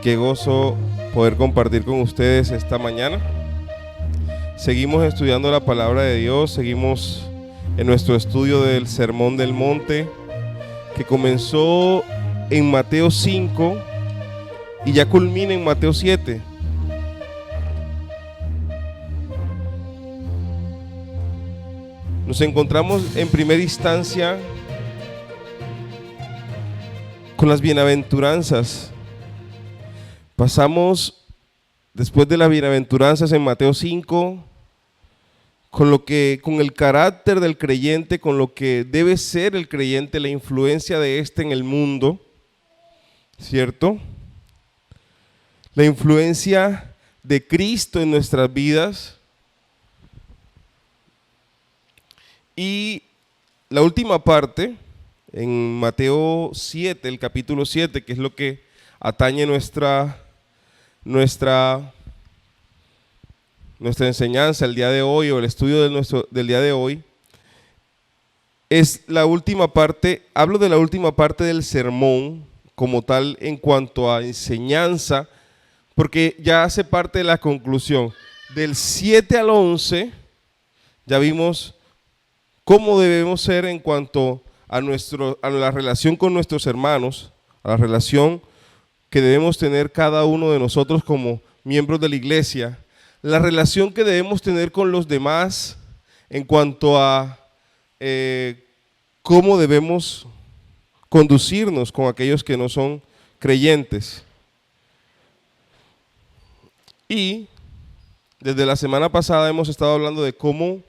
Qué gozo poder compartir con ustedes esta mañana. Seguimos estudiando la palabra de Dios, seguimos en nuestro estudio del Sermón del Monte, que comenzó en Mateo 5 y ya culmina en Mateo 7. Nos encontramos en primera instancia con las bienaventuranzas. Pasamos después de las bienaventuranzas en Mateo 5 con el carácter del creyente, con lo que debe ser el creyente, la influencia de este en el mundo, ¿cierto? La influencia de Cristo en nuestras vidas. Y la última parte, en Mateo 7, el capítulo 7, que es lo que atañe nuestra enseñanza el día de hoy, o el estudio del día de hoy, es la última parte. Hablo de la última parte del sermón como tal en cuanto a enseñanza, porque ya hace parte de la conclusión. Del 7 al 11 ya vimos cómo debemos ser en cuanto a la relación con nuestros hermanos, a la relación que debemos tener cada uno de nosotros como miembros de la iglesia, la relación que debemos tener con los demás en cuanto a cómo debemos conducirnos con aquellos que no son creyentes. Y desde la semana pasada hemos estado hablando de cómo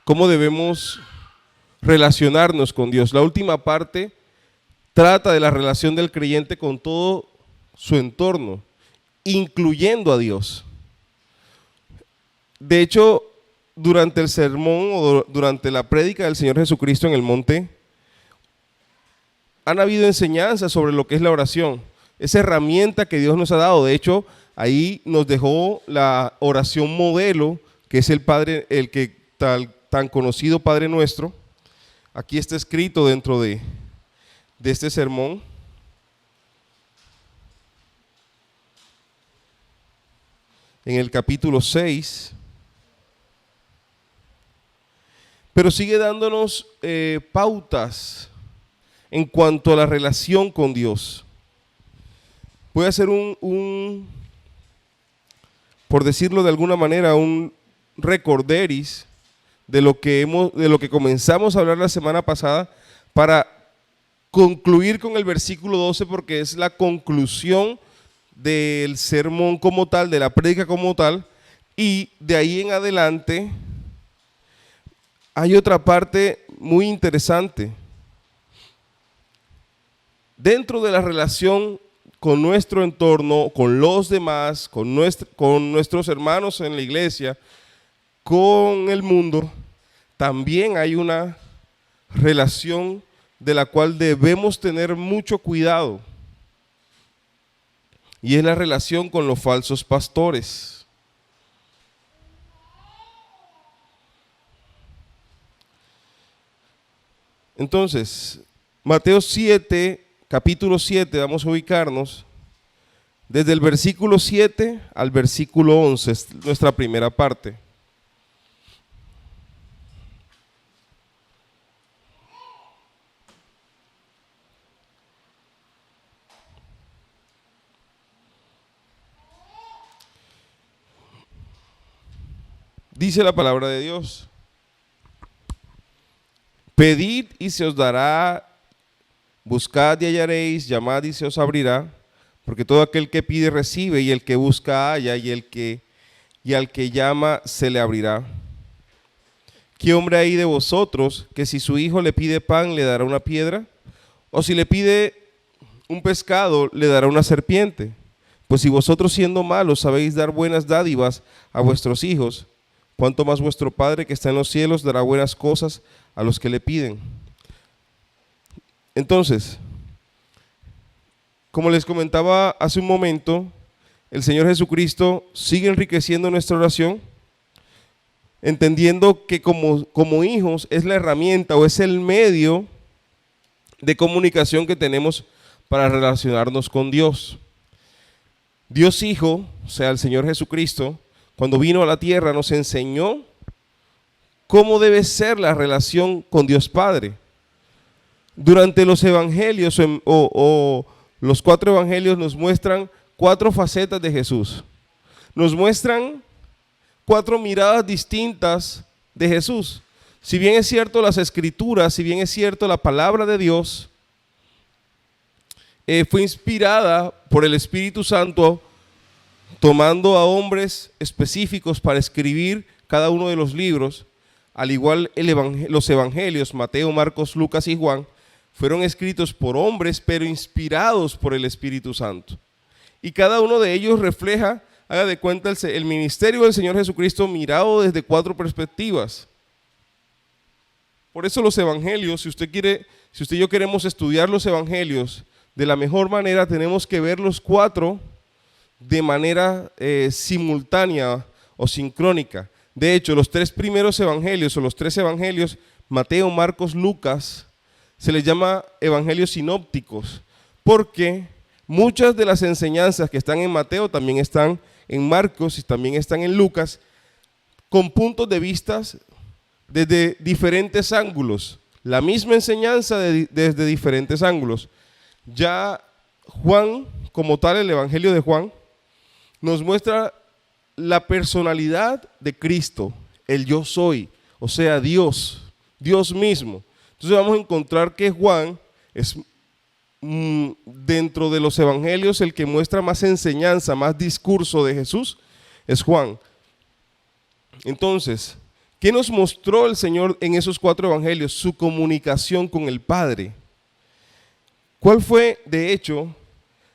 debemos relacionarnos con Dios. La última parte trata de la relación del creyente con todo su entorno, incluyendo a Dios. De hecho, durante el sermón o durante la prédica del Señor Jesucristo en el monte, han habido enseñanzas sobre lo que es la oración, esa herramienta que Dios nos ha dado. De hecho, ahí nos dejó la oración modelo, que es el Padre, el que tan conocido Padre Nuestro. Aquí está escrito dentro de este sermón. En el capítulo 6. Pero sigue dándonos pautas en cuanto a la relación con Dios. Voy a hacer por decirlo de alguna manera, un recorderis de lo que comenzamos a hablar la semana pasada, para concluir con el versículo 12, porque es la conclusión del sermón como tal, de la prédica como tal, y de ahí en adelante hay otra parte muy interesante. Dentro de la relación con nuestro entorno, con los demás, con nuestros hermanos en la iglesia, con el mundo, también hay una relación de la cual debemos tener mucho cuidado, y es la relación con los falsos pastores. Entonces, Mateo 7, capítulo 7, vamos a ubicarnos desde el versículo 7 al versículo 11, es nuestra primera parte. Dice la palabra de Dios: pedid y se os dará, buscad y hallaréis, llamad y se os abrirá, porque todo aquel que pide recibe, y el que busca halla, y al que llama se le abrirá. ¿Qué hombre hay de vosotros que si su hijo le pide pan le dará una piedra? ¿O si le pide un pescado le dará una serpiente? Pues si vosotros, siendo malos, sabéis dar buenas dádivas a vuestros hijos, cuánto más vuestro Padre que está en los cielos dará buenas cosas a los que le piden. Entonces, como les comentaba hace un momento, el Señor Jesucristo sigue enriqueciendo nuestra oración, entendiendo que como hijos es la herramienta o es el medio de comunicación que tenemos para relacionarnos con Dios. Dios Hijo, o sea, el Señor Jesucristo, cuando vino a la tierra nos enseñó cómo debe ser la relación con Dios Padre. Durante los evangelios o los 4 evangelios nos muestran 4 facetas de Jesús. Nos muestran 4 miradas distintas de Jesús. Si bien es cierto las escrituras, si bien es cierto la palabra de Dios, fue inspirada por el Espíritu Santo, tomando a hombres específicos para escribir cada uno de los libros, al igual los evangelios, Mateo, Marcos, Lucas y Juan, fueron escritos por hombres, pero inspirados por el Espíritu Santo. Y cada uno de ellos refleja, haga de cuenta, el ministerio del Señor Jesucristo mirado desde 4 perspectivas. Por eso los evangelios, si usted y yo queremos estudiar los evangelios de la mejor manera, tenemos que ver los 4 de manera simultánea o sincrónica. De hecho, los 3 primeros evangelios o los 3 evangelios, Mateo, Marcos, Lucas, se les llama evangelios sinópticos, porque muchas de las enseñanzas que están en Mateo también están en Marcos y también están en Lucas, con puntos de vista desde diferentes ángulos, la misma enseñanza desde diferentes ángulos. Ya Juan, como tal, el evangelio de Juan, nos muestra la personalidad de Cristo, el yo soy, o sea, Dios mismo. Entonces vamos a encontrar que Juan es dentro de los evangelios el que muestra más enseñanza, más discurso de Jesús, es Juan. Entonces, ¿qué nos mostró el Señor en esos 4 evangelios? Su comunicación con el Padre. ¿Cuál fue, de hecho,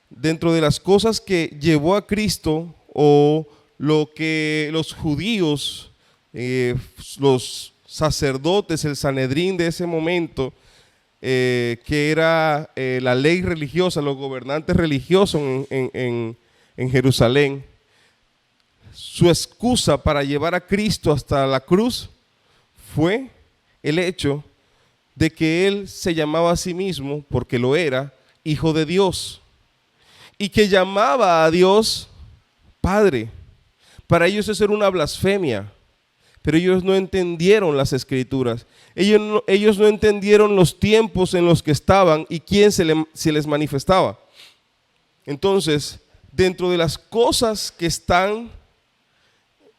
dentro de las cosas que llevó a Cristo o lo que los judíos, los sacerdotes, el Sanedrín de ese momento, que era la ley religiosa, los gobernantes religiosos en Jerusalén, su excusa para llevar a Cristo hasta la cruz fue el hecho de que él se llamaba a sí mismo, porque lo era, hijo de Dios, y que llamaba a Dios Padre. Para ellos eso era una blasfemia, pero ellos no entendieron las escrituras, ellos no entendieron los tiempos en los que estaban y quién se les manifestaba. Entonces, dentro de las cosas que están,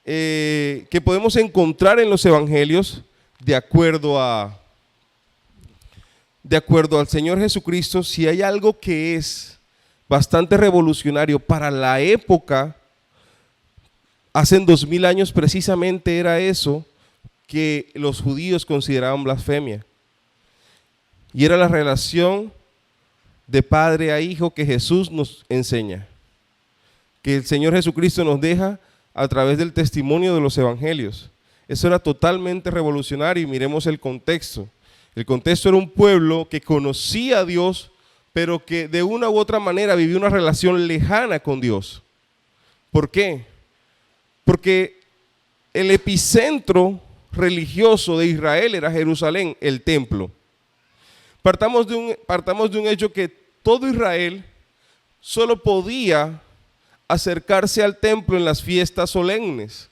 que podemos encontrar en los evangelios, de acuerdo al Señor Jesucristo, si hay algo que es bastante revolucionario para la época, hace 2000 años precisamente era eso que los judíos consideraban blasfemia. Y era la relación de padre a hijo que Jesús nos enseña, que el Señor Jesucristo nos deja a través del testimonio de los evangelios. Eso era totalmente revolucionario y miremos el contexto. El contexto era un pueblo que conocía a Dios, pero que de una u otra manera vivía una relación lejana con Dios. ¿Por qué? Porque el epicentro religioso de Israel era Jerusalén, el templo. Partamos de un hecho que todo Israel solo podía acercarse al templo en las fiestas solemnes.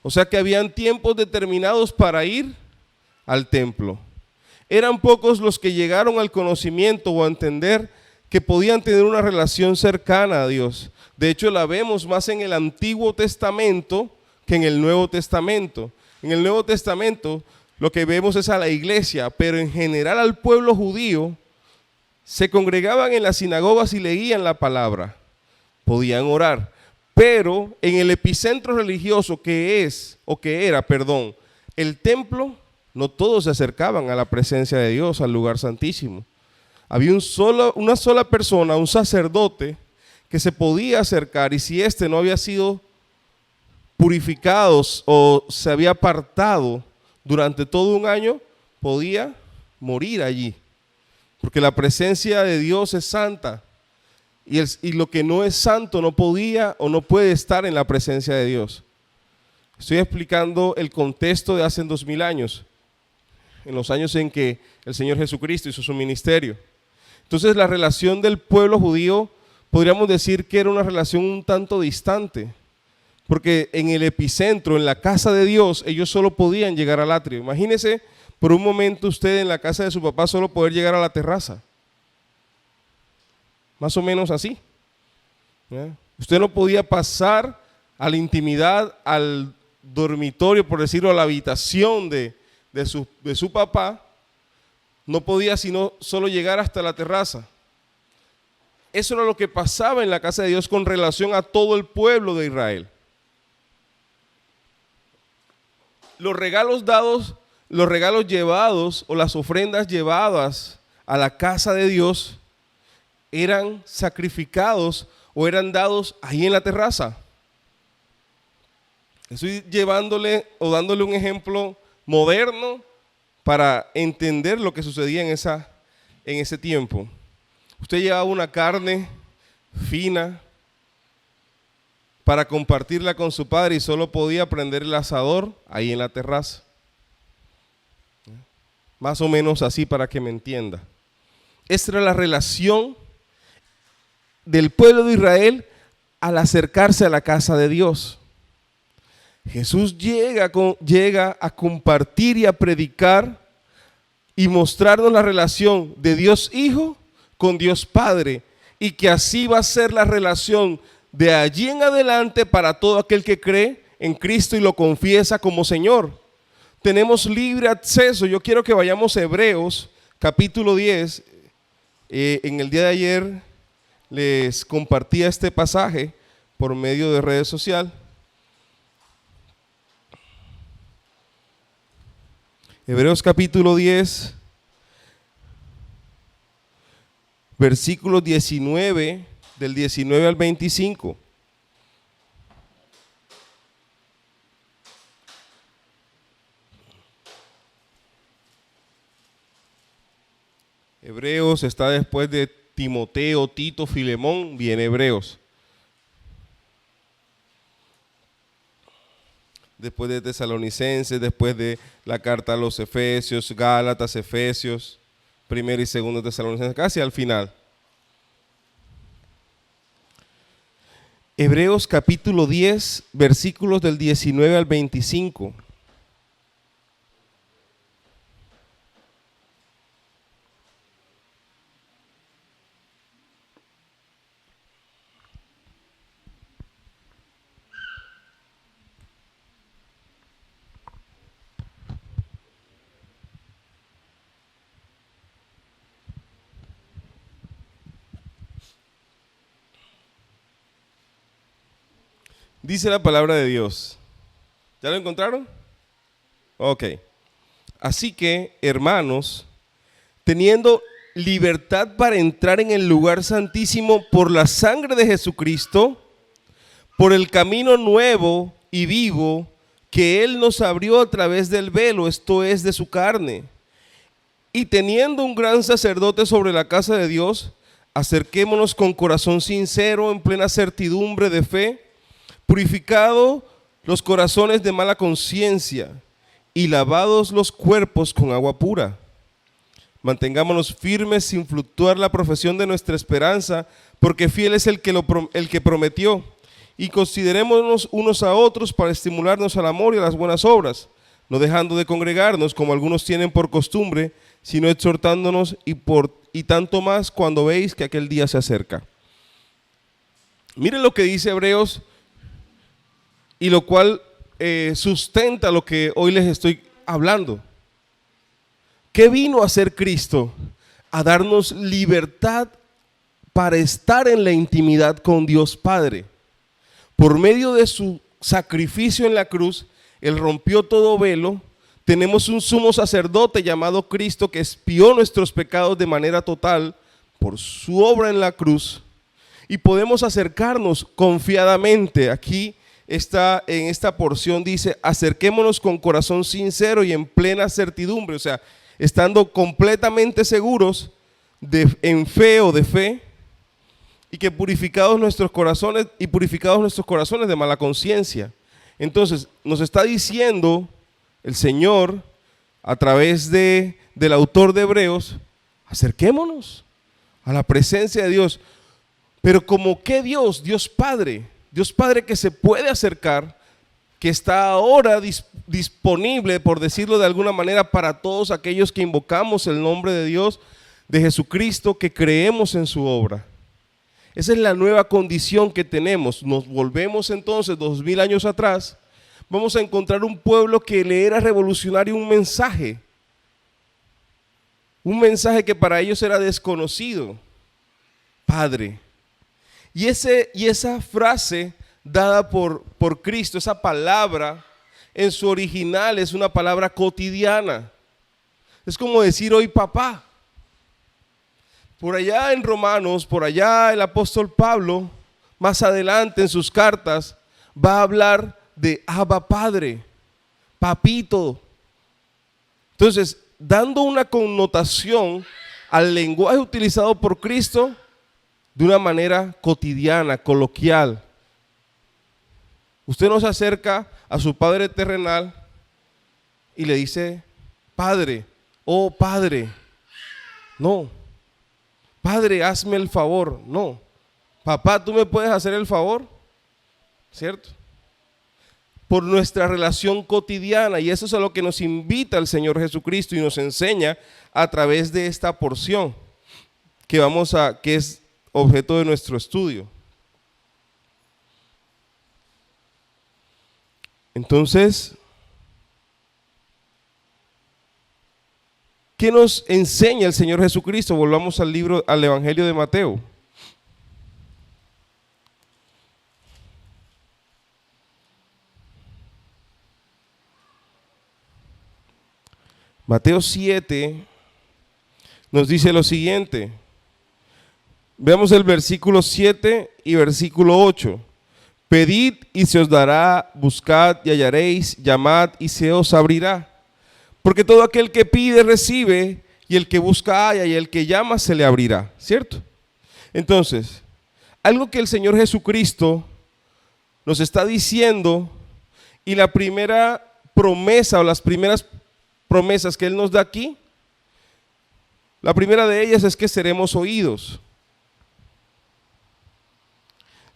O sea que habían tiempos determinados para ir al templo. Eran pocos los que llegaron al conocimiento o a entender que podían tener una relación cercana a Dios. De hecho, la vemos más en el Antiguo Testamento que en el Nuevo Testamento. En el Nuevo Testamento lo que vemos es a la iglesia, pero en general al pueblo judío se congregaban en las sinagogas y leían la palabra. Podían orar, pero en el epicentro religioso que era, el templo, no todos se acercaban a la presencia de Dios, al lugar santísimo. Había una sola persona, un sacerdote, que se podía acercar, y si éste no había sido purificado o se había apartado durante todo un año, podía morir allí, porque la presencia de Dios es santa. Y lo que no es santo no podía o no puede estar en la presencia de Dios. Estoy explicando el contexto de hace 2000 años, en los años en que el Señor Jesucristo hizo su ministerio. Entonces la relación del pueblo judío podríamos decir que era una relación un tanto distante, porque en el epicentro, en la casa de Dios, ellos solo podían llegar al atrio. Imagínese por un momento usted en la casa de su papá solo poder llegar a la terraza. Más o menos así. Usted no podía pasar a la intimidad, al dormitorio, por decirlo, a la habitación de su papá. No podía sino solo llegar hasta la terraza. Eso era lo que pasaba en la casa de Dios con relación a todo el pueblo de Israel. Los regalos dados, los regalos llevados o las ofrendas llevadas a la casa de Dios eran sacrificados o eran dados ahí en la terraza. Estoy llevándole o dándole un ejemplo moderno para entender lo que sucedía en ese tiempo. Usted llevaba una carne fina para compartirla con su padre y solo podía prender el asador ahí en la terraza. Más o menos así para que me entienda. Esta era la relación del pueblo de Israel al acercarse a la casa de Dios. Jesús llega a compartir y a predicar y mostrarnos la relación de Dios Hijo con Dios Padre, y que así va a ser la relación de allí en adelante para todo aquel que cree en Cristo y lo confiesa como Señor. Tenemos libre acceso. Yo quiero que vayamos a Hebreos capítulo 10. En el día de ayer les compartía este pasaje por medio de redes sociales. Hebreos capítulo 10, versículos 19, del 19 al 25. Hebreos está después de Timoteo, Tito, Filemón, viene Hebreos. Después de Tesalonicenses, después de la carta a los Efesios, Gálatas, Efesios, primero y segundo Tesalonicenses, casi al final. Hebreos capítulo 10, versículos del 19 al 25. Dice la palabra de Dios. ¿Ya lo encontraron? Ok. Así que, hermanos, teniendo libertad para entrar en el lugar santísimo por la sangre de Jesucristo, por el camino nuevo y vivo que Él nos abrió a través del velo, esto es, de su carne, y teniendo un gran sacerdote sobre la casa de Dios, acerquémonos con corazón sincero, en plena certidumbre de fe, purificado los corazones de mala conciencia y lavados los cuerpos con agua pura. Mantengámonos firmes sin fluctuar la profesión de nuestra esperanza, porque fiel es el que prometió. Y considerémonos unos a otros para estimularnos al amor y a las buenas obras, no dejando de congregarnos como algunos tienen por costumbre, sino exhortándonos y tanto más cuando veis que aquel día se acerca. Miren lo que dice Hebreos, y lo cual sustenta lo que hoy les estoy hablando. ¿Qué vino a hacer Cristo? A darnos libertad para estar en la intimidad con Dios Padre. Por medio de su sacrificio en la cruz, Él rompió todo velo. Tenemos un sumo sacerdote llamado Cristo que expió nuestros pecados de manera total por su obra en la cruz. Y podemos acercarnos confiadamente. Aquí está, en esta porción dice, acerquémonos con corazón sincero y en plena certidumbre. O sea, estando completamente seguros en fe o de fe, y que purificados nuestros corazones de mala conciencia. Entonces, nos está diciendo el Señor a través del autor de Hebreos, acerquémonos a la presencia de Dios. Pero como que Dios, Dios Padre que se puede acercar, que está ahora disponible, por decirlo de alguna manera, para todos aquellos que invocamos el nombre de Dios, de Jesucristo, que creemos en su obra. Esa es la nueva condición que tenemos. Nos volvemos entonces 2000 años atrás, vamos a encontrar un pueblo que le era revolucionario un mensaje que para ellos era desconocido: Padre. Y esa frase dada por Cristo, esa palabra en su original es una palabra cotidiana. Es como decir hoy papá. Por allá en Romanos, por allá el apóstol Pablo, más adelante en sus cartas, va a hablar de Abba Padre, papito. Entonces, dando una connotación al lenguaje utilizado por Cristo de una manera cotidiana, coloquial. Usted no se acerca a su padre terrenal y le dice, Padre, oh Padre. No. Padre, hazme el favor. No. Papá, ¿tú me puedes hacer el favor? ¿Cierto? Por nuestra relación cotidiana, y eso es a lo que nos invita el Señor Jesucristo y nos enseña a través de esta porción que es objeto de nuestro estudio. Entonces, ¿qué nos enseña el Señor Jesucristo? Volvamos al Evangelio de Mateo. Mateo 7 nos dice lo siguiente. Veamos el versículo 7 y versículo 8. Pedid y se os dará, buscad y hallaréis, llamad y se os abrirá. Porque todo aquel que pide recibe, y el que busca halla, y el que llama se le abrirá. ¿Cierto? Entonces, algo que el Señor Jesucristo nos está diciendo, y la primera promesa o las primeras promesas que Él nos da aquí, la primera de ellas es que seremos oídos.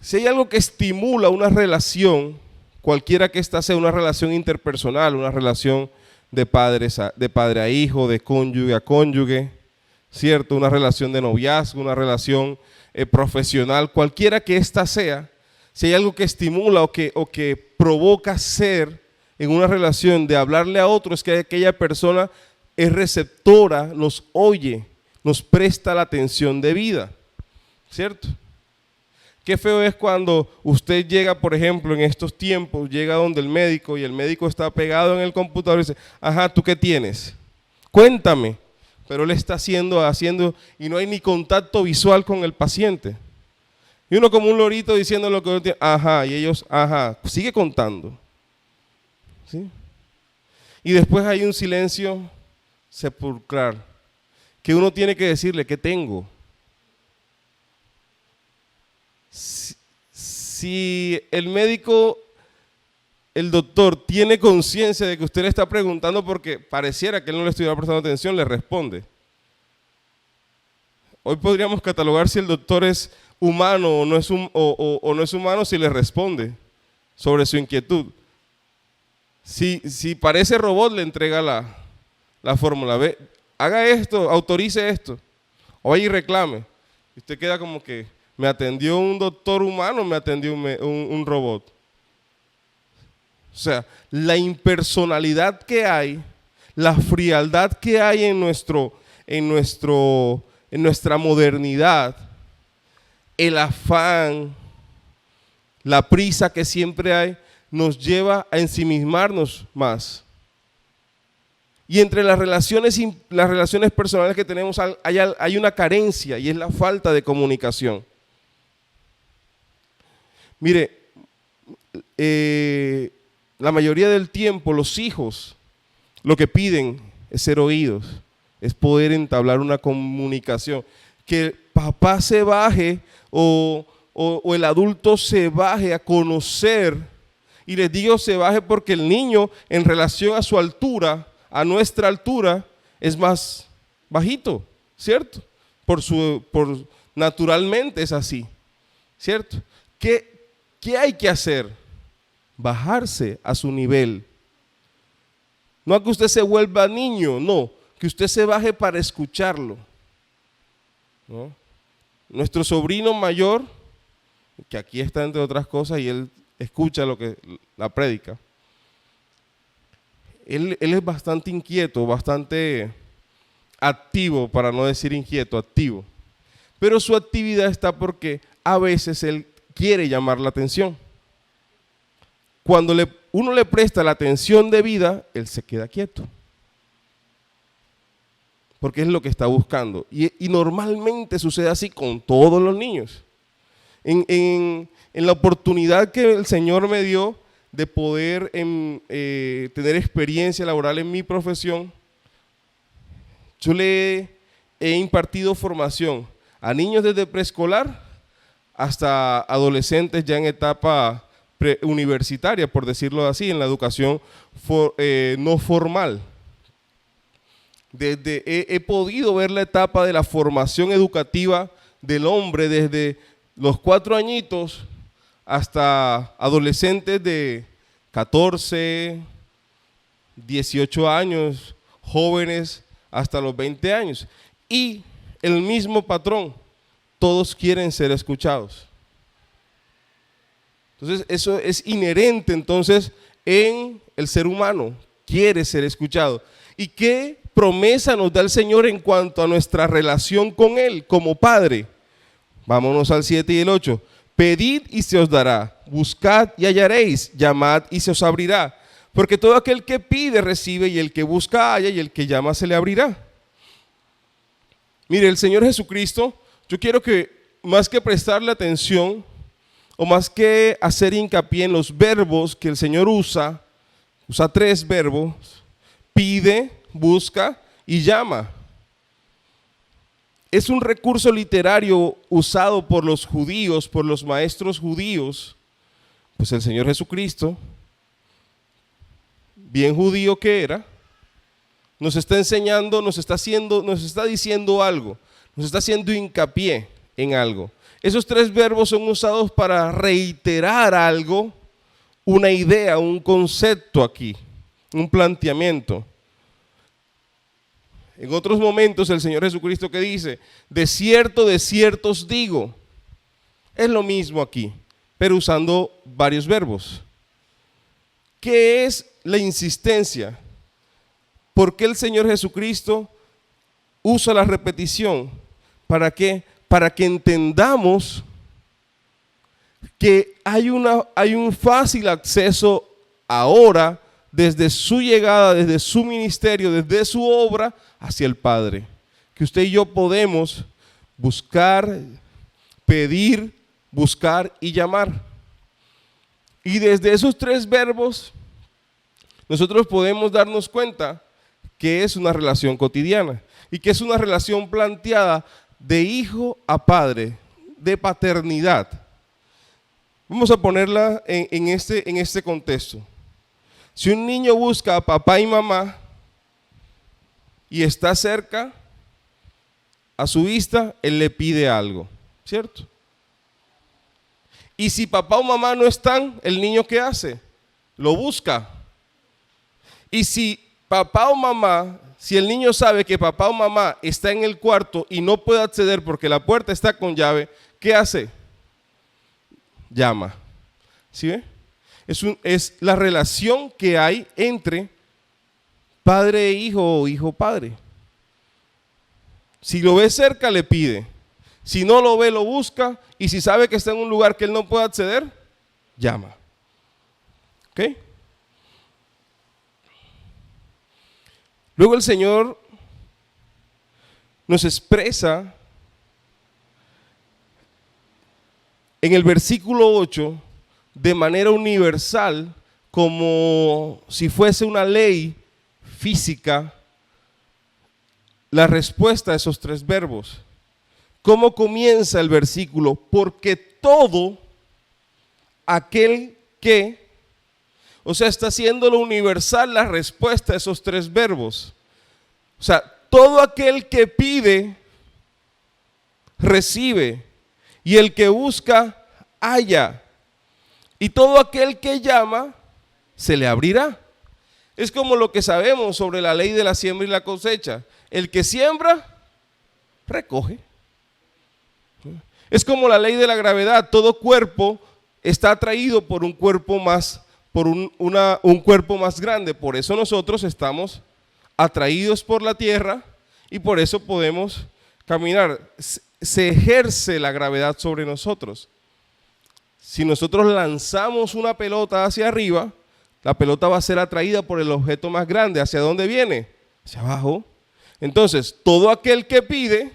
Si hay algo que estimula una relación, cualquiera que ésta sea, una relación interpersonal, una relación de padre a hijo, de cónyuge a cónyuge, ¿cierto? Una relación de noviazgo, una relación profesional, cualquiera que ésta sea, si hay algo que estimula o que provoca ser en una relación de hablarle a otro, es que aquella persona es receptora, nos oye, nos presta la atención debida, ¿cierto? Qué feo es cuando usted llega, por ejemplo, en estos tiempos, llega donde el médico y el médico está pegado en el computador y dice, ajá, ¿tú qué tienes? Cuéntame. Pero él está haciendo y no hay ni contacto visual con el paciente. Y uno como un lorito diciendo lo que uno tiene, ajá, y ellos, ajá, sigue contando. ¿Sí? Y después hay un silencio sepulcral, que uno tiene que decirle, ¿qué tengo? Si el médico, el doctor, tiene conciencia de que usted le está preguntando porque pareciera que él no le estuviera prestando atención, le responde. Hoy podríamos catalogar si el doctor es humano o no es humano si le responde sobre su inquietud. Si parece robot, le entrega la fórmula. Ve, haga esto, autorice esto, o vaya y reclame. Y usted queda como que, ¿me atendió un doctor humano o me atendió un robot? O sea, la impersonalidad que hay, la frialdad que hay en nuestra modernidad, el afán, la prisa que siempre hay, nos lleva a ensimismarnos más. Y entre las relaciones personales que tenemos hay una carencia y es la falta de comunicación. Mire, la mayoría del tiempo los hijos lo que piden es ser oídos, es poder entablar una comunicación. Que papá se baje o el adulto se baje a conocer, y les digo se baje porque el niño en relación a su altura, a nuestra altura, es más bajito, ¿cierto? Naturalmente es así. ¿cierto? ¿Qué hay que hacer? Bajarse a su nivel. No a que usted se vuelva niño, no, que usted se baje para escucharlo, ¿no? Nuestro sobrino mayor, que aquí está entre otras cosas y él escucha lo que la prédica, él es bastante inquieto, bastante activo, para no decir inquieto, activo. Pero su actividad está porque a veces él quiere llamar la atención. Cuando uno le presta la atención debida, él se queda quieto. Porque es lo que está buscando. Y normalmente sucede así con todos los niños. En la oportunidad que el Señor me dio de poder tener experiencia laboral en mi profesión, yo le he impartido formación a niños desde preescolar hasta adolescentes ya en etapa universitaria, por decirlo así, en la educación no formal. He podido ver la etapa de la formación educativa del hombre desde los 4 añitos hasta adolescentes de 14, 18 años, jóvenes hasta los 20 años. Y el mismo patrón, todos quieren ser escuchados. Entonces eso es inherente entonces en el ser humano, quiere ser escuchado. ¿Y qué promesa nos da el Señor en cuanto a nuestra relación con Él como Padre? Vámonos al 7 y el 8. Pedid y se os dará, buscad y hallaréis, llamad y se os abrirá. Porque todo aquel que pide recibe, y el que busca halla, y el que llama se le abrirá. Mire, el Señor Jesucristo, yo quiero que más que prestarle atención o más que hacer hincapié en los verbos que el Señor usa 3 verbos: pide, busca y llama. Es un recurso literario usado por los judíos, por los maestros judíos. Pues el Señor Jesucristo, bien judío que era, nos está enseñando, nos está diciendo algo, nos está haciendo hincapié en algo. Esos 3 verbos son usados para reiterar algo, una idea, un concepto aquí, un planteamiento. En otros momentos el Señor Jesucristo que dice, de cierto os digo, es lo mismo aquí, pero usando varios verbos. ¿Qué es la insistencia? ¿Por qué el Señor Jesucristo usa la repetición? ¿Para qué? Para que entendamos que hay un fácil acceso ahora, desde su llegada, desde su ministerio, desde su obra, hacia el Padre. Que usted y yo podemos buscar, pedir, buscar y llamar. Y desde esos 3 verbos, nosotros podemos darnos cuenta que es una relación cotidiana y que es una relación planteada de hijo a padre, de paternidad. Vamos a ponerla en este contexto. Si un niño busca a papá y mamá y está cerca, a su vista, él le pide algo, ¿cierto? Y si papá o mamá no están, ¿el niño qué hace? Lo busca. Y si papá o mamá, si el niño sabe que papá o mamá está en el cuarto y no puede acceder porque la puerta está con llave, ¿qué hace? Llama. ¿Sí ve? Es la relación que hay entre padre e hijo o hijo-padre. Si lo ve cerca, le pide. Si no lo ve, lo busca. Y si sabe que está en un lugar que él no puede acceder, llama. ¿Ok? Luego el Señor nos expresa en el versículo 8 de manera universal, como si fuese una ley física, la respuesta a esos 3 verbos. ¿Cómo comienza el versículo? Porque todo aquel que, o sea, está haciéndolo universal la respuesta a esos 3 verbos. O sea, todo aquel que pide, recibe, y el que busca, halla. Y todo aquel que llama, se le abrirá. Es como lo que sabemos sobre la ley de la siembra y la cosecha. El que siembra, recoge. Es como la ley de la gravedad. Todo cuerpo está atraído por un cuerpo más, por un cuerpo más grande. Por eso nosotros estamos atraídos por la tierra y por eso podemos caminar. Se ejerce la gravedad sobre nosotros. Si nosotros lanzamos una pelota hacia arriba, la pelota va a ser atraída por el objeto más grande. ¿Hacia dónde viene? Hacia abajo. Entonces, todo aquel que pide,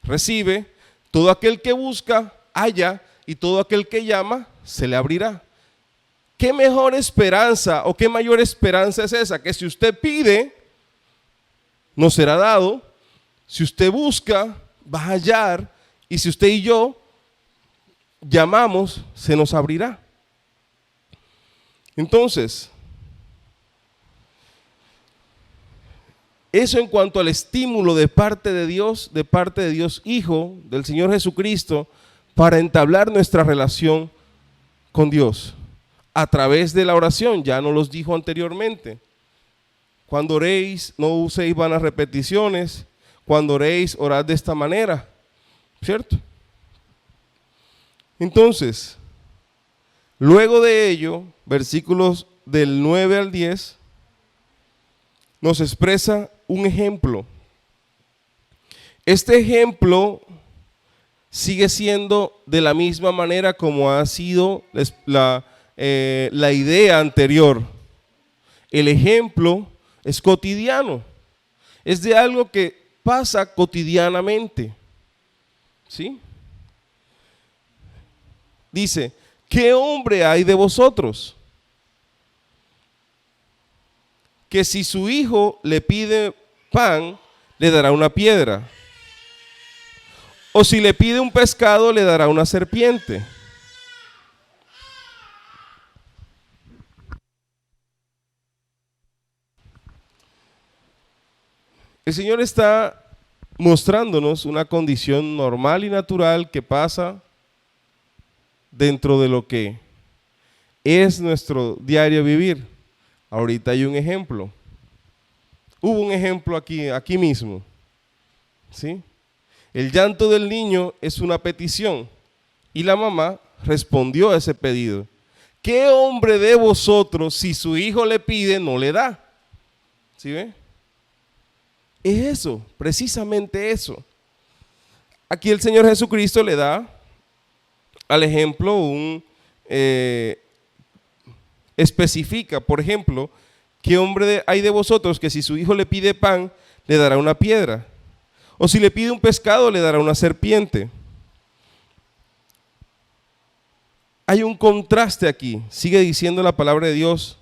recibe. Todo aquel que busca, halla. Y todo aquel que llama, se le abrirá. ¿Qué mejor esperanza o qué mayor esperanza es esa? Que si usted pide, nos será dado. Si usted busca, va a hallar. Y si usted y yo llamamos, se nos abrirá. Entonces, eso en cuanto al estímulo de parte de Dios Hijo, del Señor Jesucristo, para entablar nuestra relación con Dios a través de la oración. Ya nos los dijo anteriormente. Cuando oréis, no uséis vanas repeticiones. Cuando oréis, orad de esta manera, ¿cierto? Entonces, luego de ello, versículos del 9 al 10, nos expresa un ejemplo. Este ejemplo sigue siendo de la misma manera como ha sido la idea anterior. El ejemplo es cotidiano, es de algo que pasa cotidianamente, ¿sí? Dice, ¿qué hombre hay de vosotros que si su hijo le pide pan, le dará una piedra? O si le pide un pescado, le dará una serpiente. El Señor está mostrándonos una condición normal y natural que pasa dentro de lo que es nuestro diario vivir. Ahorita hay un ejemplo. Hubo un ejemplo aquí mismo, ¿sí? El llanto del niño es una petición y la mamá respondió a ese pedido. ¿Qué hombre de vosotros, si su hijo le pide, no le da? ¿Sí ve? Es eso, precisamente eso. Aquí el Señor Jesucristo le da al ejemplo especifica, por ejemplo, ¿qué hombre hay de vosotros que si su hijo le pide pan, le dará una piedra? O si le pide un pescado, le dará una serpiente. Hay un contraste aquí, sigue diciendo la palabra de Dios,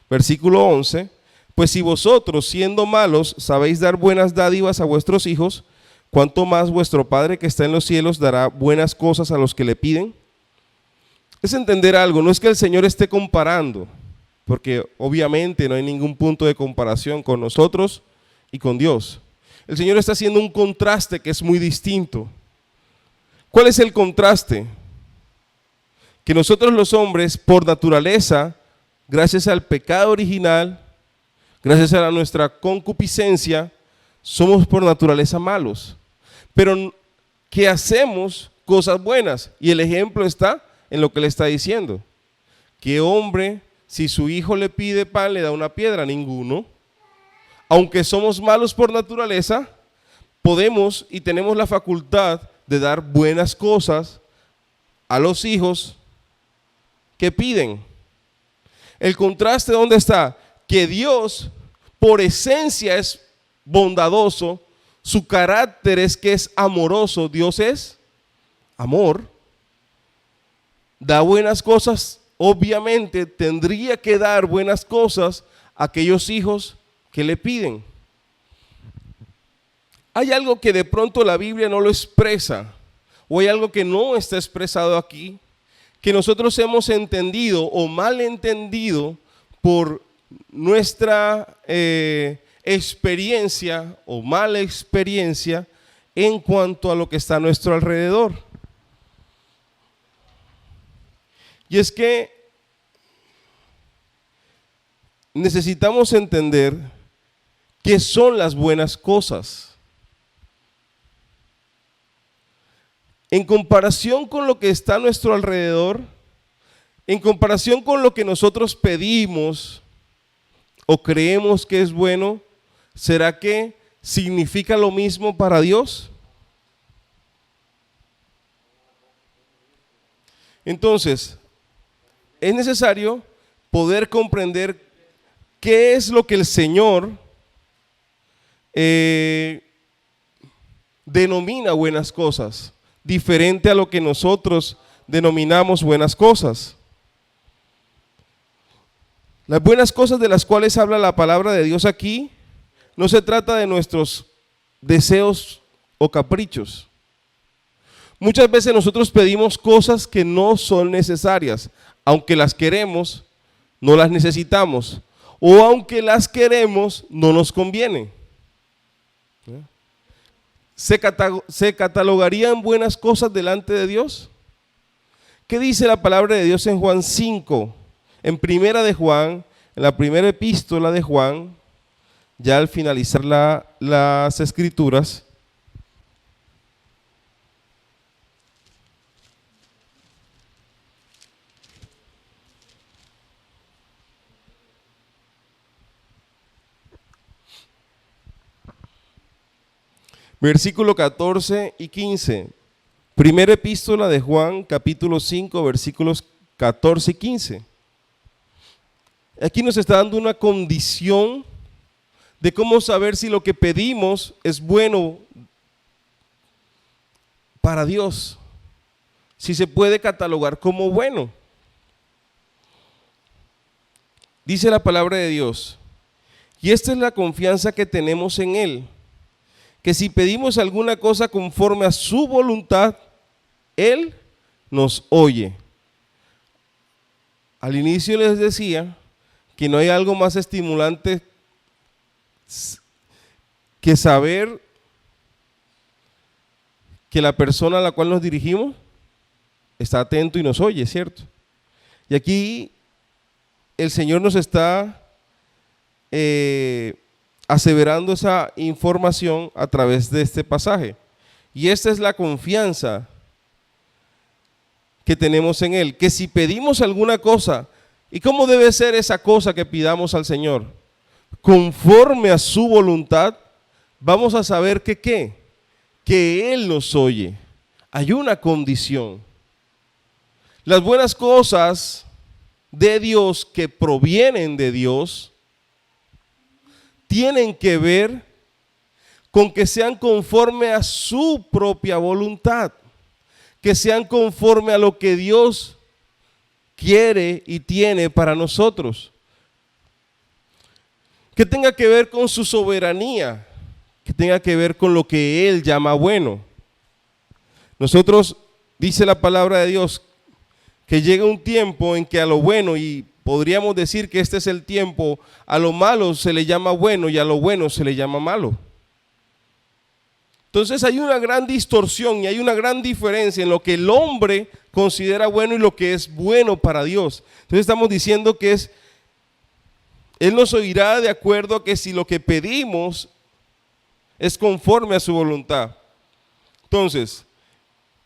versículo 11, pues si vosotros siendo malos sabéis dar buenas dádivas a vuestros hijos, ¿cuánto más vuestro Padre que está en los cielos dará buenas cosas a los que le piden? Es entender algo, no es que el Señor esté comparando, porque obviamente no hay ningún punto de comparación con nosotros y con Dios. El Señor está haciendo un contraste que es muy distinto. ¿Cuál es el contraste? Que nosotros los hombres, por naturaleza, gracias al pecado original, gracias a nuestra concupiscencia, somos por naturaleza malos. Pero que hacemos cosas buenas. Y el ejemplo está en lo que le está diciendo. ¿Qué hombre, si su hijo le pide pan, le da una piedra? Ninguno. Aunque somos malos por naturaleza, podemos y tenemos la facultad de dar buenas cosas a los hijos que piden. El contraste, ¿dónde está? Que Dios, por esencia, es bondadoso, su carácter es que es amoroso. Dios es amor, da buenas cosas, obviamente tendría que dar buenas cosas a aquellos hijos que le piden. Hay algo que de pronto la Biblia no lo expresa, o hay algo que no está expresado aquí, que nosotros hemos entendido o mal entendido por nuestra experiencia o mala experiencia en cuanto a lo que está a nuestro alrededor. Y es que necesitamos entender qué son las buenas cosas. En comparación con lo que está a nuestro alrededor, en comparación con lo que nosotros pedimos o creemos que es bueno, ¿será que significa lo mismo para Dios? Entonces, es necesario poder comprender qué es lo que el Señor denomina buenas cosas, diferente a lo que nosotros denominamos buenas cosas. Las buenas cosas de las cuales habla la palabra de Dios aquí, no se trata de nuestros deseos o caprichos. Muchas veces nosotros pedimos cosas que no son necesarias, aunque las queremos, no las necesitamos, o aunque las queremos, no nos conviene. ¿Se catalogarían buenas cosas delante de Dios? ¿Qué dice la palabra de Dios en Juan 5? En primera de Juan, en la primera epístola de Juan, ya al finalizar las escrituras, versículo 14 y 15. Primera epístola de Juan, capítulo 5, versículos 14 y 15. Aquí nos está dando una condición de cómo saber si lo que pedimos es bueno para Dios, si se puede catalogar como bueno. Dice la palabra de Dios, y esta es la confianza que tenemos en Él, que si pedimos alguna cosa conforme a su voluntad, Él nos oye. Al inicio les decía que no hay algo más estimulante que saber que la persona a la cual nos dirigimos está atento y nos oye, ¿cierto? Y aquí el Señor nos está aseverando esa información a través de este pasaje. Y esta es la confianza que tenemos en Él, que si pedimos alguna cosa, ¿y cómo debe ser esa cosa que pidamos al Señor? Conforme a su voluntad, vamos a saber que ¿qué? Que Él nos oye. Hay una condición. Las buenas cosas de Dios que provienen de Dios tienen que ver con que sean conforme a su propia voluntad, que sean conforme a lo que Dios quiere y tiene para nosotros, que tenga que ver con su soberanía, que tenga que ver con lo que Él llama bueno. Nosotros, dice la palabra de Dios, que llega un tiempo en que a lo bueno, y podríamos decir que este es el tiempo, a lo malo se le llama bueno y a lo bueno se le llama malo. Entonces hay una gran distorsión y hay una gran diferencia en lo que el hombre considera bueno y lo que es bueno para Dios. Entonces estamos diciendo que Él nos oirá de acuerdo a que si lo que pedimos es conforme a su voluntad. Entonces,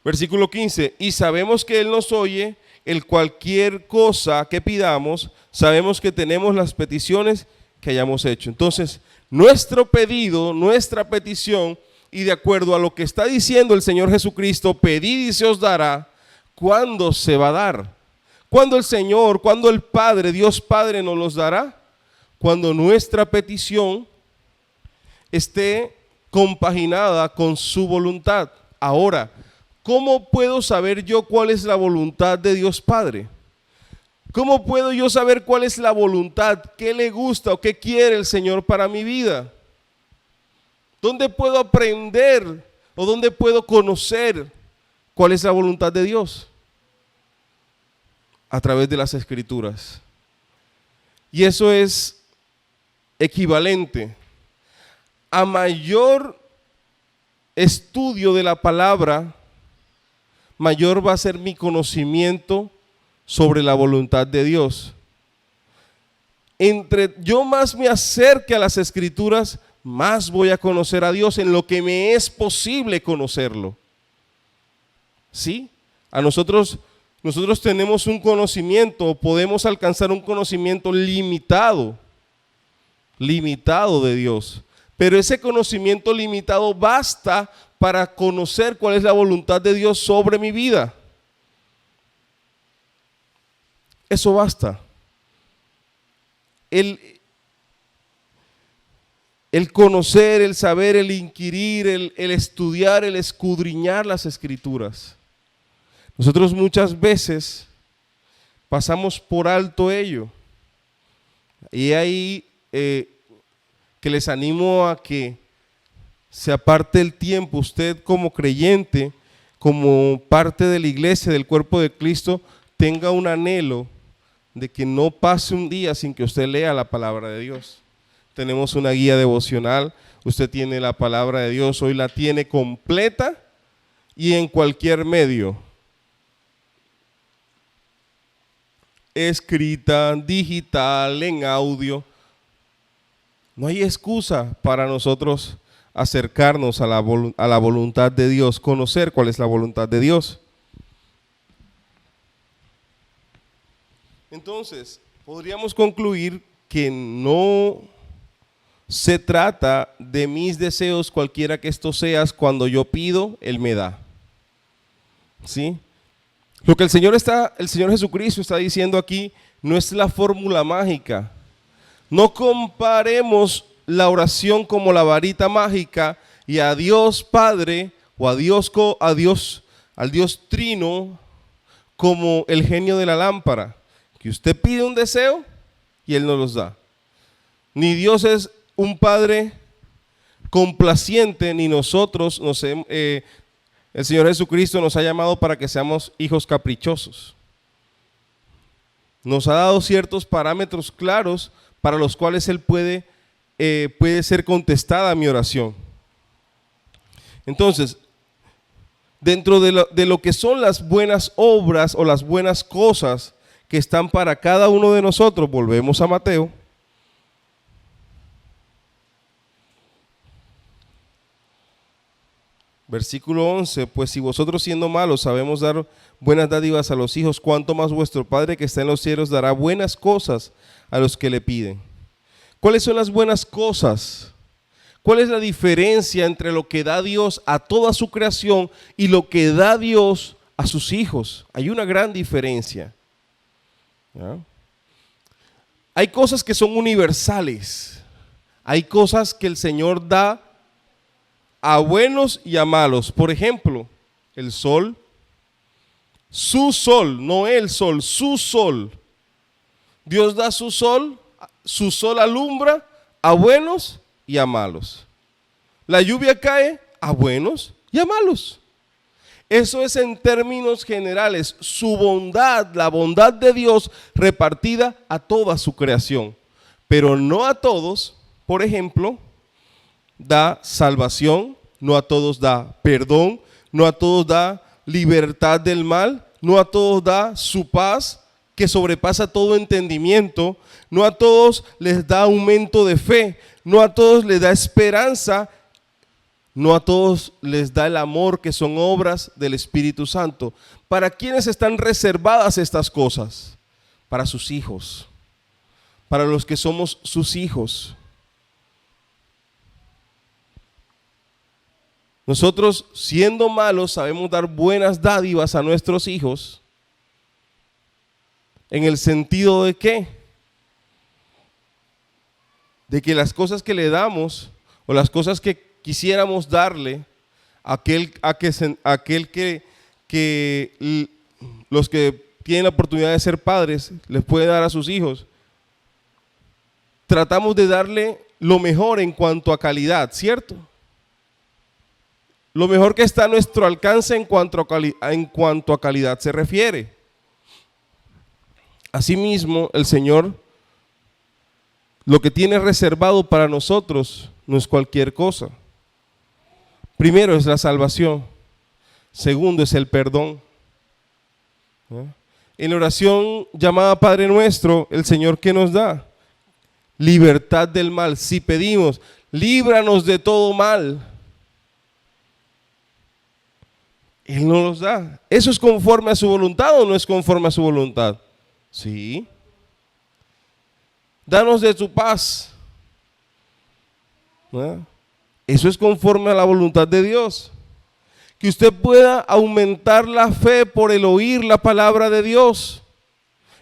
versículo 15, y sabemos que Él nos oye, el cualquier cosa que pidamos, sabemos que tenemos las peticiones que hayamos hecho. Entonces, nuestro pedido, nuestra petición, y de acuerdo a lo que está diciendo el Señor Jesucristo, pedid y se os dará, ¿cuándo se va a dar? ¿Cuándo el Señor, cuándo el Padre, Dios Padre nos los dará? Cuando nuestra petición esté compaginada con su voluntad. Ahora, ¿cómo puedo saber yo cuál es la voluntad de Dios Padre? ¿Cómo puedo yo saber cuál es la voluntad, qué le gusta o qué quiere el Señor para mi vida? ¿Dónde puedo aprender o dónde puedo conocer cuál es la voluntad de Dios? A través de las Escrituras. Y eso es equivalente a mayor estudio de la palabra, mayor va a ser mi conocimiento sobre la voluntad de Dios. Entre yo más me acerque a las Escrituras, más voy a conocer a Dios en lo que me es posible conocerlo. ¿Sí? Nosotros tenemos un conocimiento, podemos alcanzar un conocimiento limitado de Dios. Pero ese conocimiento limitado basta para conocer cuál es la voluntad de Dios sobre mi vida. Eso basta. El conocer, el saber, el inquirir, el estudiar, el escudriñar las Escrituras. Nosotros muchas veces pasamos por alto ello. Y ahí que les animo a que se aparte el tiempo, usted como creyente, como parte de la iglesia, del cuerpo de Cristo, tenga un anhelo de que no pase un día sin que usted lea la palabra de Dios. Tenemos una guía devocional, usted tiene la palabra de Dios, hoy la tiene completa y en cualquier medio, escrita, digital, en audio. No hay excusa para nosotros acercarnos a la voluntad de Dios, conocer cuál es la voluntad de Dios. Entonces, podríamos concluir que no se trata de mis deseos, cualquiera que estos seas, cuando yo pido, Él me da. ¿Sí? Lo que el Señor Jesucristo está diciendo aquí no es la fórmula mágica. No comparemos la oración como la varita mágica y a Dios Padre o al Dios Trino como el genio de la lámpara, que usted pide un deseo y Él nos los da. Ni Dios es un Padre complaciente, ni nosotros el Señor Jesucristo nos ha llamado para que seamos hijos caprichosos. Nos ha dado ciertos parámetros claros para los cuales Él puede ser contestada mi oración. Entonces, dentro de lo que son las buenas obras o las buenas cosas que están para cada uno de nosotros, volvemos a Mateo. Versículo 11, pues si vosotros siendo malos sabemos dar buenas dádivas a los hijos, cuánto más vuestro Padre que está en los cielos dará buenas cosas a los que le piden. ¿Cuáles son las buenas cosas? ¿Cuál es la diferencia entre lo que da Dios a toda su creación y lo que da Dios a sus hijos? Hay una gran diferencia. ¿Ya? Hay cosas que son universales. Hay cosas que el Señor da a buenos y a malos. Por ejemplo, el sol, su sol, no el sol, su sol. Dios da su sol alumbra a buenos y a malos. La lluvia cae a buenos y a malos. Eso es en términos generales, su bondad, la bondad de Dios repartida a toda su creación. Pero no a todos, por ejemplo, da salvación, no a todos da perdón, no a todos da libertad del mal, no a todos da su paz que sobrepasa todo entendimiento, no a todos les da aumento de fe, no a todos les da esperanza, no a todos les da el amor que son obras del Espíritu Santo. ¿Para quiénes están reservadas estas cosas? Para sus hijos, para los que somos sus hijos. Nosotros, siendo malos, sabemos dar buenas dádivas a nuestros hijos. ¿En el sentido de qué? De que las cosas que le damos o las cosas que quisiéramos darle a aquel que los que tienen la oportunidad de ser padres les puede dar a sus hijos, tratamos de darle lo mejor en cuanto a calidad, ¿cierto? Lo mejor que está a nuestro alcance en cuanto a calidad se refiere. Asimismo, el Señor lo que tiene reservado para nosotros no es cualquier cosa. Primero es la salvación. Segundo es el perdón. En la oración llamada Padre Nuestro, el Señor, ¿qué nos da? Libertad del mal. Si pedimos, líbranos de todo mal, Él no los da. ¿Eso es conforme a su voluntad o no es conforme a su voluntad? Sí. Danos de tu paz. ¿No? Eso es conforme a la voluntad de Dios. Que usted pueda aumentar la fe por el oír la palabra de Dios.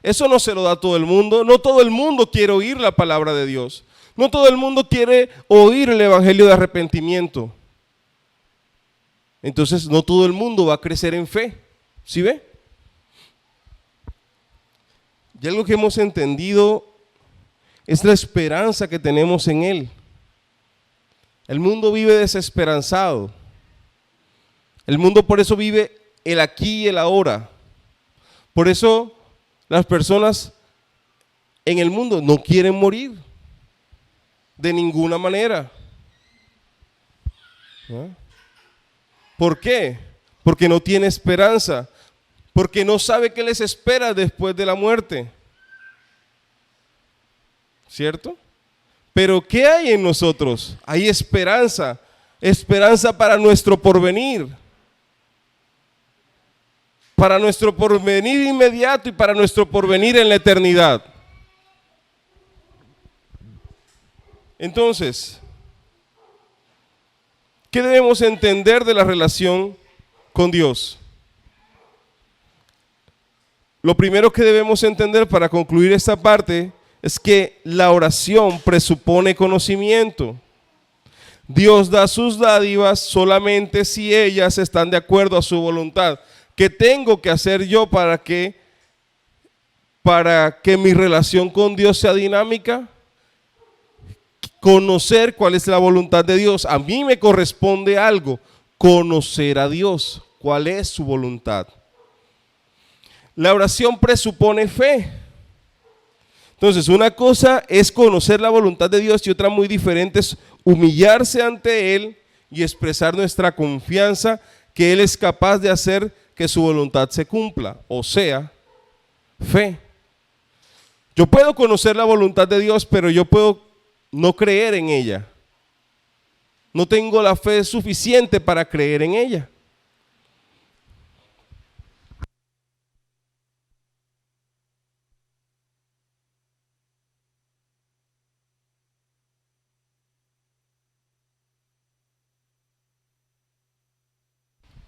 Eso no se lo da a todo el mundo. No todo el mundo quiere oír la palabra de Dios. No todo el mundo quiere oír el evangelio de arrepentimiento. Entonces no todo el mundo va a crecer en fe. ¿Sí ve? Y algo que hemos entendido es la esperanza que tenemos en Él. El mundo vive desesperanzado. El mundo por eso vive el aquí y el ahora. Por eso las personas en el mundo no quieren morir de ninguna manera. ¿No? ¿Por qué? Porque no tiene esperanza, porque no sabe qué les espera después de la muerte. ¿Cierto? Pero ¿qué hay en nosotros? Hay esperanza, esperanza para nuestro porvenir. Para nuestro porvenir inmediato y para nuestro porvenir en la eternidad. Entonces, ¿qué debemos entender de la relación con Dios? Lo primero que debemos entender para concluir esta parte es que la oración presupone conocimiento. Dios da sus dádivas solamente si ellas están de acuerdo a su voluntad. ¿Qué tengo que hacer yo para que mi relación con Dios sea dinámica? Conocer cuál es la voluntad de Dios. A mí me corresponde algo, conocer a Dios, cuál es su voluntad. La oración presupone fe. Entonces, una cosa es conocer la voluntad de Dios y otra muy diferente es humillarse ante Él y expresar nuestra confianza que Él es capaz de hacer que su voluntad se cumpla, o sea, fe. Yo puedo conocer la voluntad de Dios, pero yo puedo no creer en ella. No tengo la fe suficiente para creer en ella.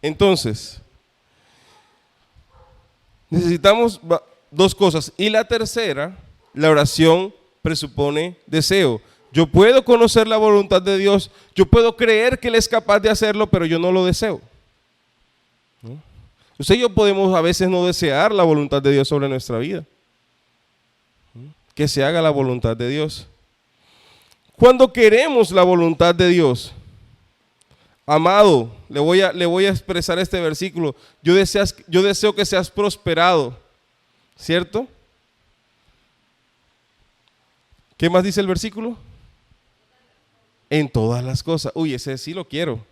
Entonces, necesitamos dos cosas. Y la tercera, la oración presupone deseo. Yo puedo conocer la voluntad de Dios, yo puedo creer que Él es capaz de hacerlo, pero yo no lo deseo. ¿No? Usted y yo podemos a veces no desear la voluntad de Dios sobre nuestra vida. ¿No? Que se haga la voluntad de Dios. Cuando queremos la voluntad de Dios, amado, le voy a expresar este versículo. Yo deseo que seas prosperado, ¿cierto? ¿Qué más dice el versículo? En todas las cosas. Uy, ese sí lo quiero.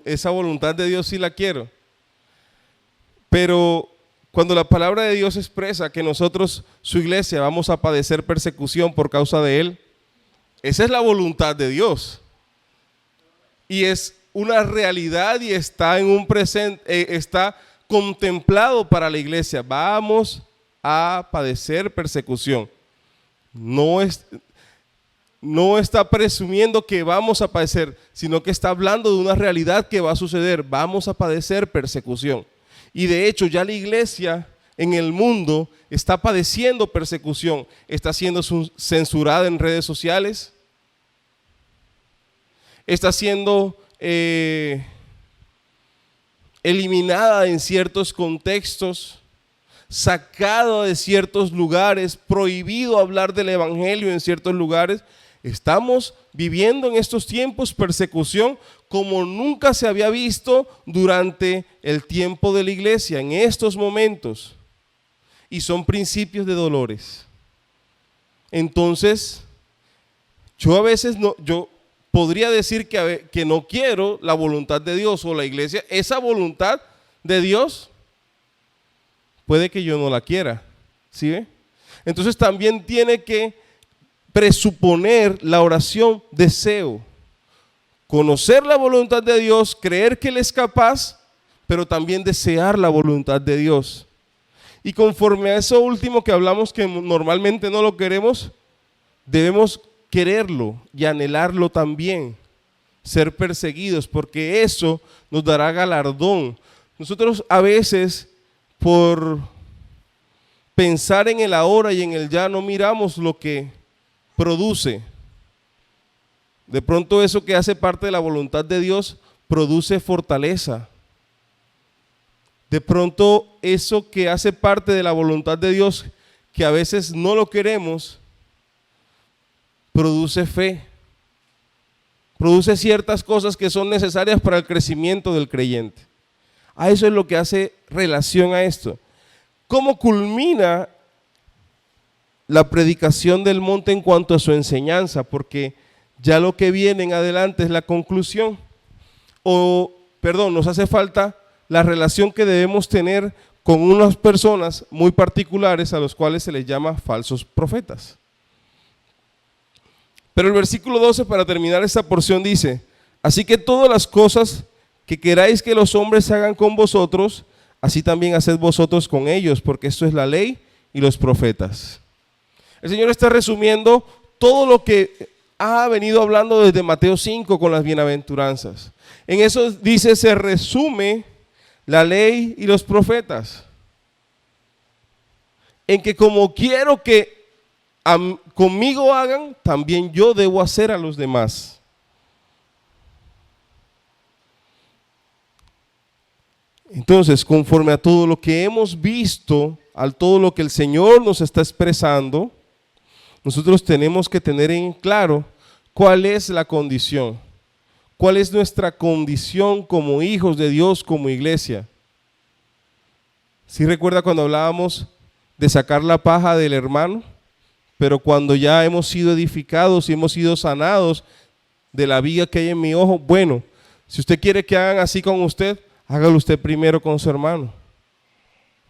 Esa voluntad de Dios sí la quiero. Pero cuando la palabra de Dios expresa que nosotros, su iglesia, vamos a padecer persecución por causa de Él, esa es la voluntad de Dios. Y es una realidad y está en un presente, está contemplado para la iglesia. Vamos a padecer persecución. No está presumiendo que vamos a padecer, sino que está hablando de una realidad que va a suceder. Vamos a padecer persecución. Y de hecho ya la iglesia en el mundo está padeciendo persecución. Está siendo censurada en redes sociales. Está siendo eliminada en ciertos contextos, sacada de ciertos lugares, prohibido hablar del evangelio en ciertos lugares. Estamos viviendo en estos tiempos persecución como nunca se había visto durante el tiempo de la iglesia, en estos momentos. Y son principios de dolores. Entonces, yo a veces yo podría decir que no quiero la voluntad de Dios o la iglesia, esa voluntad de Dios, puede que yo no la quiera, ¿sí ve? Entonces también tiene que presuponer la oración deseo, conocer la voluntad de Dios, creer que Él es capaz, pero también desear la voluntad de Dios. Y conforme a eso último que hablamos, que normalmente no lo queremos, debemos quererlo y anhelarlo también, ser perseguidos, porque eso nos dará galardón. Nosotros a veces, por pensar en el ahora y en el ya, no miramos lo que produce. De pronto eso que hace parte de la voluntad de Dios produce fortaleza. De pronto eso que hace parte de la voluntad de Dios, que a veces no lo queremos, produce fe. Produce ciertas cosas que son necesarias para el crecimiento del creyente. A eso es lo que hace relación a esto. ¿Cómo culmina la predicación del monte en cuanto a su enseñanza? Porque ya lo que viene en adelante es la conclusión. Nos hace falta la relación que debemos tener con unas personas muy particulares a los cuales se les llama falsos profetas. Pero el versículo 12, para terminar esta porción, dice: así que todas las cosas que queráis que los hombres hagan con vosotros, así también haced vosotros con ellos, porque esto es la ley y los profetas. El Señor está resumiendo todo lo que ha venido hablando desde Mateo 5 con las bienaventuranzas. En eso dice, se resume la ley y los profetas. En que como quiero que conmigo hagan, también yo debo hacer a los demás. Entonces, conforme a todo lo que hemos visto, a todo lo que el Señor nos está expresando, nosotros tenemos que tener en claro cuál es la condición, cuál es nuestra condición como hijos de Dios, como iglesia. ¿Sí recuerda cuando hablábamos de sacar la paja del hermano? Pero cuando ya hemos sido edificados y hemos sido sanados de la viga que hay en mi ojo, bueno, si usted quiere que hagan así con usted, hágalo usted primero con su hermano.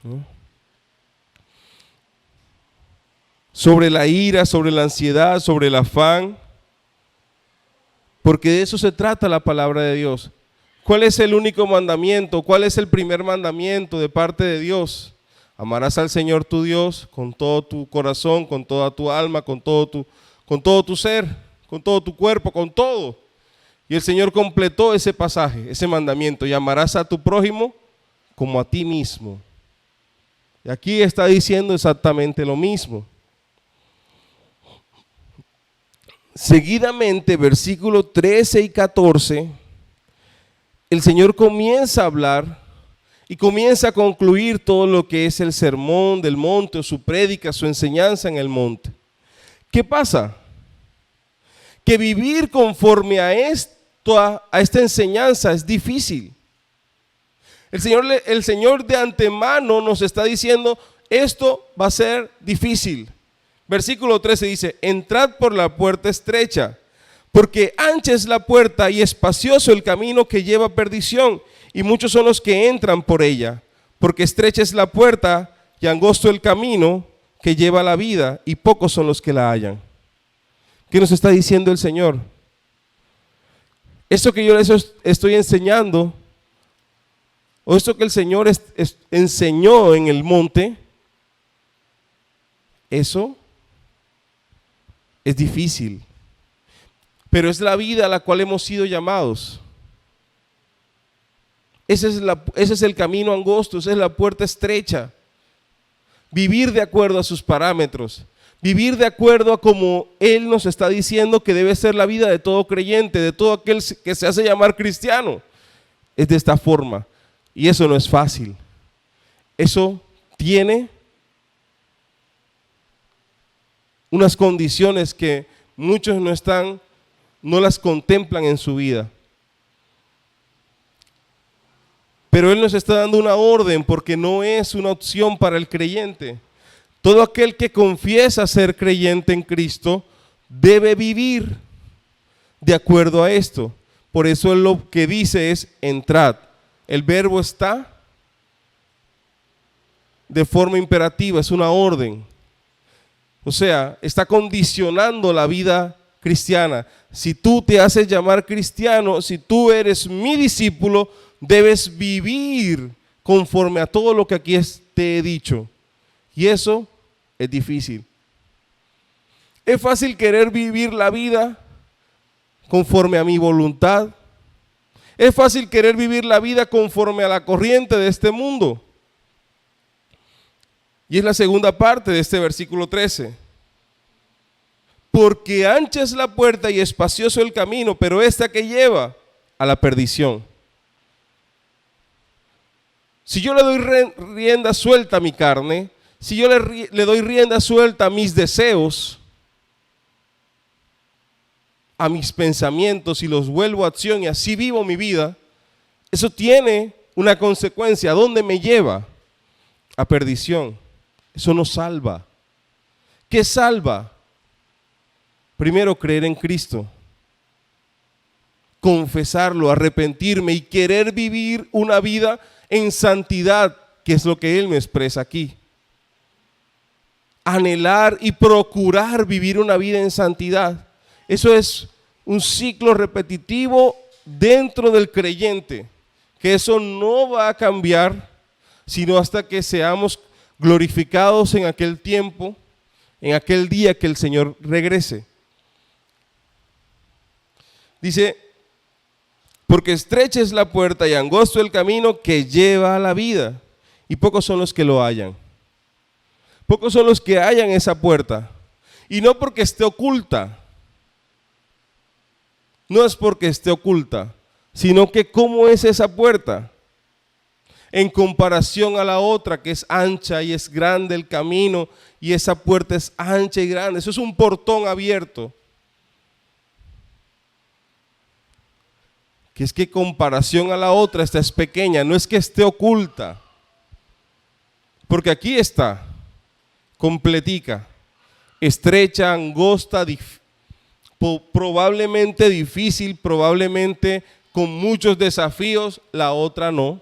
¿No? Sobre la ira, sobre la ansiedad, sobre el afán, porque de eso se trata la palabra de Dios. ¿Cuál es el único mandamiento? ¿Cuál es el primer mandamiento de parte de Dios? Amarás al Señor tu Dios con todo tu corazón, con toda tu alma, con todo tu ser, con todo tu cuerpo, con todo. Y el Señor completó ese pasaje, ese mandamiento: y amarás a tu prójimo como a ti mismo. Y aquí está diciendo exactamente lo mismo. Seguidamente, versículos 13 y 14, el Señor comienza a hablar y comienza a concluir todo lo que es el sermón del monte, o su prédica, su enseñanza en el monte. ¿Qué pasa? Que vivir conforme a esta enseñanza es difícil. El Señor de antemano nos está diciendo, esto va a ser difícil. Versículo 13 dice: entrad por la puerta estrecha, porque ancha es la puerta y espacioso el camino que lleva a perdición, y muchos son los que entran por ella. Porque estrecha es la puerta y angosto el camino que lleva a la vida, y pocos son los que la hallan. ¿Qué nos está diciendo el Señor? Esto que yo les estoy enseñando, o esto que el Señor enseñó en el monte, eso es difícil, pero es la vida a la cual hemos sido llamados. Ese es el camino angosto, esa es la puerta estrecha. Vivir de acuerdo a sus parámetros, vivir de acuerdo a como Él nos está diciendo que debe ser la vida de todo creyente, de todo aquel que se hace llamar cristiano, es de esta forma. Y eso no es fácil. Eso tiene unas condiciones que muchos no las contemplan en su vida. Pero Él nos está dando una orden, porque no es una opción para el creyente. Todo aquel que confiesa ser creyente en Cristo debe vivir de acuerdo a esto. Por eso Él lo que dice es: entrad. El verbo está de forma imperativa, es una orden. O sea, está condicionando la vida cristiana. Si tú te haces llamar cristiano, si tú eres mi discípulo, debes vivir conforme a todo lo que aquí te he dicho. Y eso es difícil. Es fácil querer vivir la vida conforme a mi voluntad. Es fácil querer vivir la vida conforme a la corriente de este mundo. Y es la segunda parte de este versículo 13. Porque ancha es la puerta y espacioso el camino, pero esta que lleva a la perdición. Si yo le doy rienda suelta a mi carne, si yo le doy rienda suelta a mis deseos, a mis pensamientos y los vuelvo a acción y así vivo mi vida, eso tiene una consecuencia. ¿A dónde me lleva? A perdición. Eso no salva. ¿Qué salva? Primero, creer en Cristo, confesarlo, arrepentirme y querer vivir una vida en santidad, que es lo que Él me expresa aquí. Anhelar y procurar vivir una vida en santidad. Eso es un ciclo repetitivo dentro del creyente, que eso no va a cambiar, sino hasta que seamos glorificados en aquel tiempo, en aquel día que el Señor regrese. Dice, porque estrecha es la puerta y angosto el camino que lleva a la vida, y pocos son los que lo hallan. Pocos son los que hallan esa puerta, y no porque esté oculta, no es porque esté oculta, sino que cómo es esa puerta en comparación a la otra, que es ancha y es grande el camino, y esa puerta es ancha y grande. Eso es un portón abierto. Que es que en comparación a la otra, esta es pequeña, no es que esté oculta, porque aquí está, completica, estrecha, angosta, probablemente difícil, probablemente con muchos desafíos. La otra no,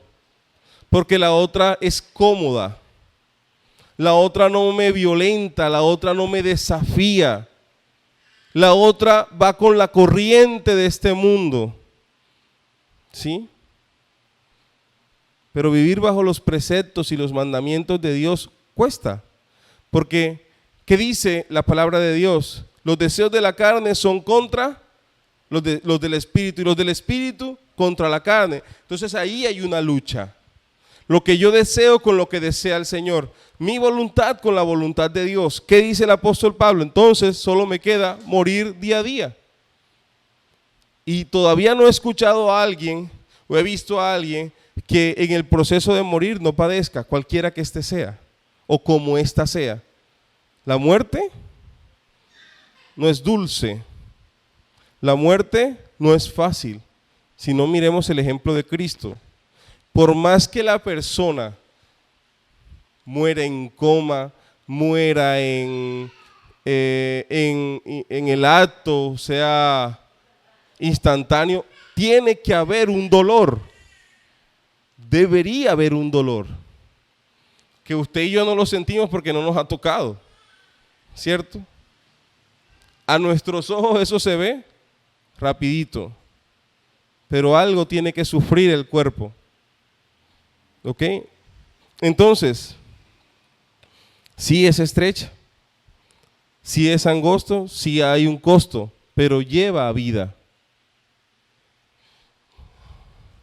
porque la otra es cómoda, la otra no me violenta, la otra no me desafía, la otra va con la corriente de este mundo. ¿Sí? Pero vivir bajo los preceptos y los mandamientos de Dios cuesta. Porque, ¿qué dice la palabra de Dios? Los deseos de la carne son contra los del Espíritu, y los del Espíritu contra la carne. Entonces ahí hay una lucha. Lo que yo deseo con lo que desea el Señor. Mi voluntad con la voluntad de Dios. ¿Qué dice el apóstol Pablo? Entonces solo me queda morir día a día. Y todavía no he escuchado a alguien o he visto a alguien que en el proceso de morir no padezca, cualquiera que éste sea o como ésta sea. La muerte no es dulce, la muerte no es fácil, si no miremos el ejemplo de Cristo. Por más que la persona muera en coma, muera en el acto, sea instantáneo, tiene que haber un dolor, debería haber un dolor, que usted y yo no lo sentimos porque no nos ha tocado, ¿cierto? A nuestros ojos eso se ve rapidito, pero algo tiene que sufrir el cuerpo, ¿ok? Entonces, sí es estrecha, sí es angosto, sí hay un costo, pero lleva a vida.